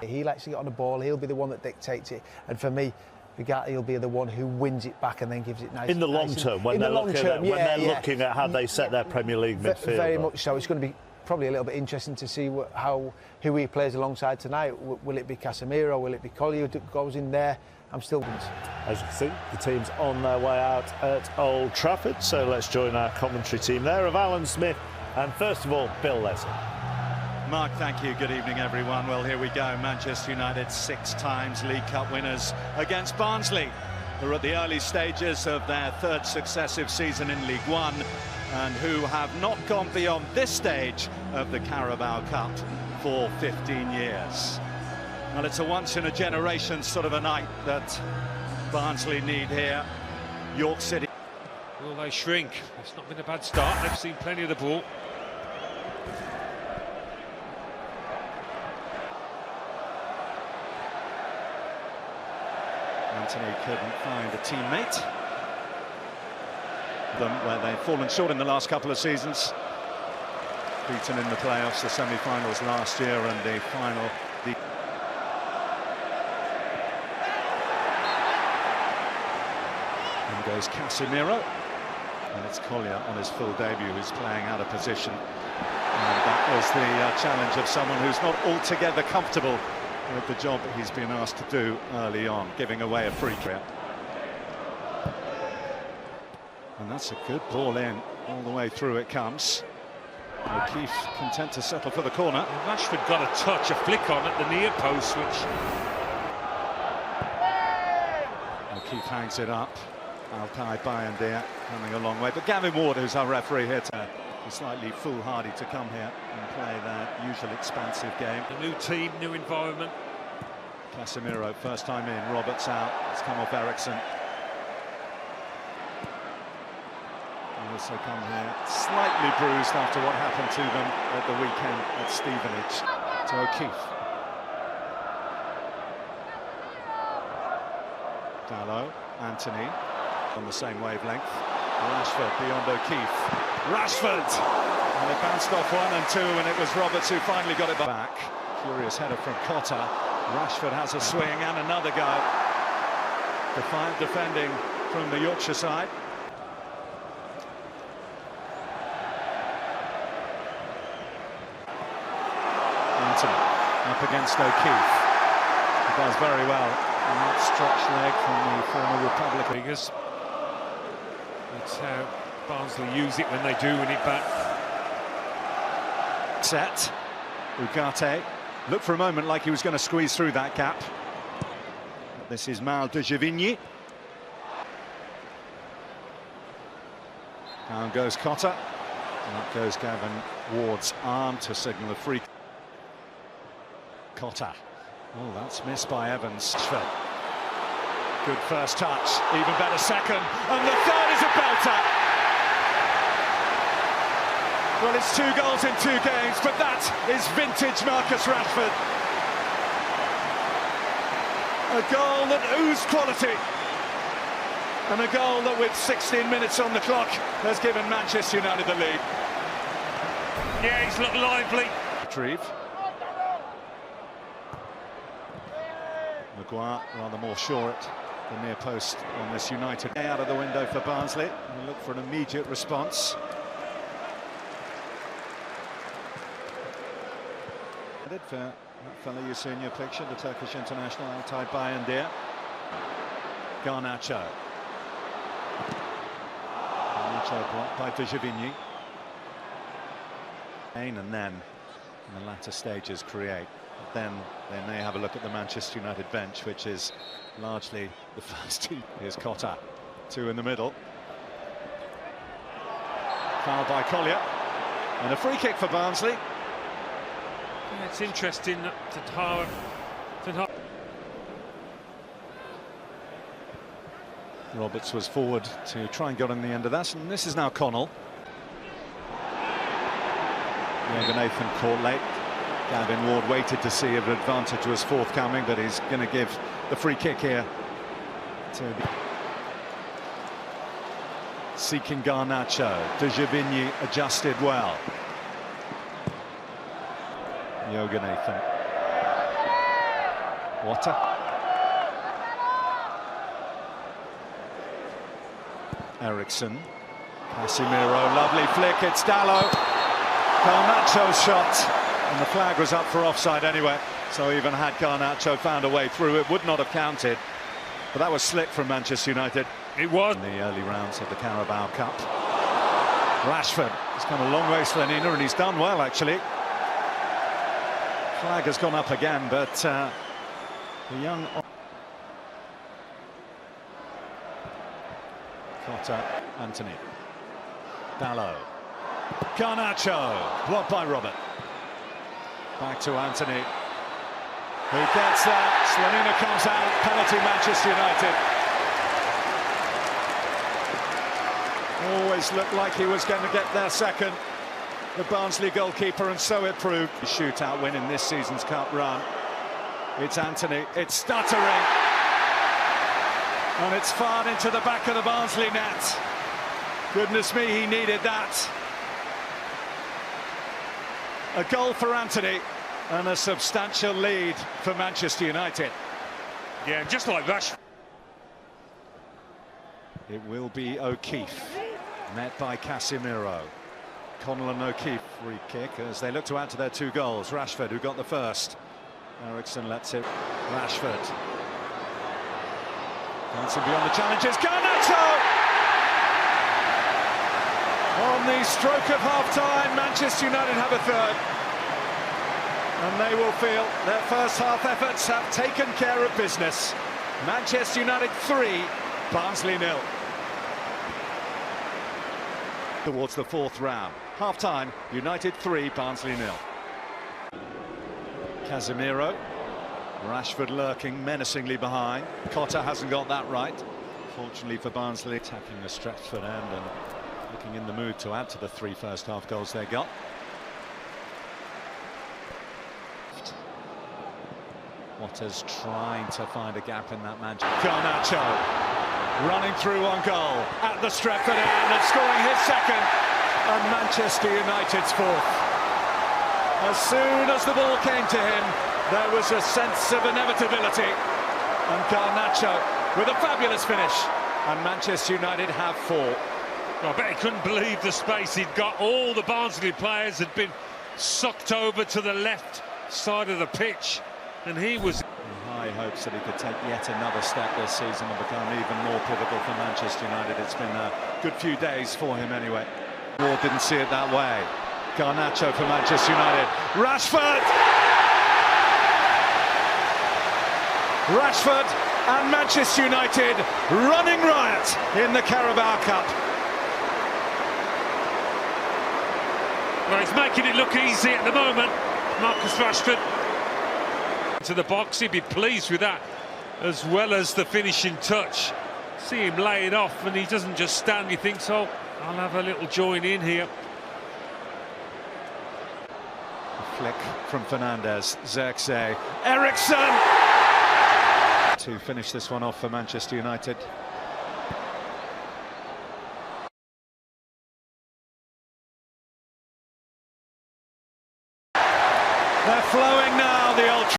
He likes to get on the ball, he'll be the one that dictates it, and for me, he'll be the one who wins it back and then gives it nice. In the long term, when they're looking at how they set their Premier League midfield. Very much so. It's going to be probably a little bit interesting to see who he plays alongside tonight. Will it be Casemiro? Will it be Collier who goes in there? I'm still... As you can see, the team's on their way out at Old Trafford, so let's join our commentary team there of Alan Smith and, first of all, Bill Leslie. Mark, thank you. Good evening, everyone. Well, here we go. Manchester United 6 times League Cup winners against Barnsley. They're at the early stages of their 3rd successive season in League One and who have not gone beyond this stage of the Carabao Cup for 15 years. Well, it's a once-in-a-generation sort of a night that Barnsley need here. York City. Will they shrink? It's not been a bad start. They've seen plenty of the ball. Antony couldn't find a teammate. Where they've fallen short in the last couple of seasons. Beaten in the playoffs, the semi-finals last year, and the final. In goes Casemiro, and it's Collier on his full debut who's playing out of position. And that was the challenge of someone who's not altogether comfortable with the job that he's been asked to do early on, giving away a free kick. And that's a good ball in, all the way through it comes. O'Keefe content to settle for the corner. Rashford got a touch, a flick on at the near post, which... O'Keefe hangs it up. Altai Bayandere coming a long way. But Gavin Ward, who's our referee here, is slightly foolhardy to come here and play their usual expansive game. A new team, new environment. Casemiro, first time in. Roberts out. It's come off Eriksen. Also come here slightly bruised after what happened to them at the weekend at Stevenage. To O'Keefe. Dalot, Antony on the same wavelength. Rashford beyond O'Keefe. Rashford! And it bounced off 1 and 2, and it was Roberts who finally got it back. Curious header from Cotta. Rashford has a swing and another go. Defiant defending from the Yorkshire side. Antony up against O'Keefe. He does very well. An outstretched leg from the former Republican. That's how Barnsley use it when they do win it back. Set. Ugarte looked for a moment like he was going to squeeze through that gap. This is Mal de Givigny. Down goes Cotta. And up goes Gavin Ward's arm to signal a free. Cotta. Oh, that's missed by Evans. Good first touch, even better second, and the third is a belter. Well, it's 2 goals in 2 games, but that is vintage Marcus Rashford. A goal that oozed quality, and a goal that, with 16 minutes on the clock, has given Manchester United the lead. Yeah, he's looked lively. Retrieve. Maguire rather more sure at the near post on this United. Out of the window for Barnsley. We look for an immediate response. For that fellow you see in your picture, the Turkish international Altay Bayandere. Garnacho. Garnacho blocked by Givigny. And then in the latter stages create. But then they may have a look at the Manchester United bench, which is largely the first team. Here's Cotta, 2 in the middle. Fouled by Collier. And a free kick for Barnsley. Yeah, it's interesting that Roberts was forward to try and get on the end of that, and this is now Connell. Nathan caught late. Gavin Ward waited to see if an advantage was forthcoming, but he's going to give the free kick here to seeking Garnacho. De Givigny adjusted well. Nathan. Water. Eriksen. Casemiro, lovely flick, it's Dalot. Garnacho's shot, and the flag was up for offside anyway. So even had Garnacho found a way through, it would not have counted. But that was slick from Manchester United. It was. In the early rounds of the Carabao Cup. Rashford has come a long way, Slanina, and he's done well, actually. Flag has gone up again, but the young... Cotter, Antony. Dalot. Garnacho, blocked by Robert. Back to Antony, who gets that. Slanina comes out, penalty Manchester United. Always looked like he was going to get their second, the Barnsley goalkeeper, and so it proved. The shootout win in this season's cup run. It's Antony, it's stuttering, and it's fired into the back of the Barnsley net. Goodness me, he needed that. A goal for Antony and a substantial lead for Manchester United. Yeah, just like Rashford. It will be O'Keefe, met by Casemiro. Connell and O'Keefe free kick as they look to add to their 2 goals. Rashford, who got the first. Eriksen lets it. Rashford. Dancing beyond the challenges. Garnacho! On the stroke of half-time, Manchester United have a third. And they will feel their first half efforts have taken care of business. Manchester United 3, Barnsley 0. Towards the 4th round. Half-time, United 3, Barnsley 0. Casemiro. Rashford lurking menacingly behind. Cotter hasn't got that right. Fortunately for Barnsley, attacking the Stretford end and looking in the mood to add to the 3 first-half goals they got. Waters trying to find a gap in that Manchester. Garnacho running through on goal at the Stretford end and scoring his second, and Manchester United's 4th. As soon as the ball came to him, there was a sense of inevitability, and Garnacho with a fabulous finish, and Manchester United have 4. I bet he couldn't believe the space he'd got. All the Barnsley players had been sucked over to the left side of the pitch, and he was in high hopes that he could take yet another step this season and become even more pivotal for Manchester United. It's been a good few days for him anyway. Ward didn't see it that way. Garnacho for Manchester United. Rashford! Rashford and Manchester United running riot in the Carabao Cup. Well, he's making it look easy at the moment, Marcus Rashford. To the box, he'd be pleased with that, as well as the finishing touch. See him lay it off, and he doesn't just stand, he thinks, oh, I'll have a little join in here. A flick from Fernandez, Eriksen! To finish this one off for Manchester United.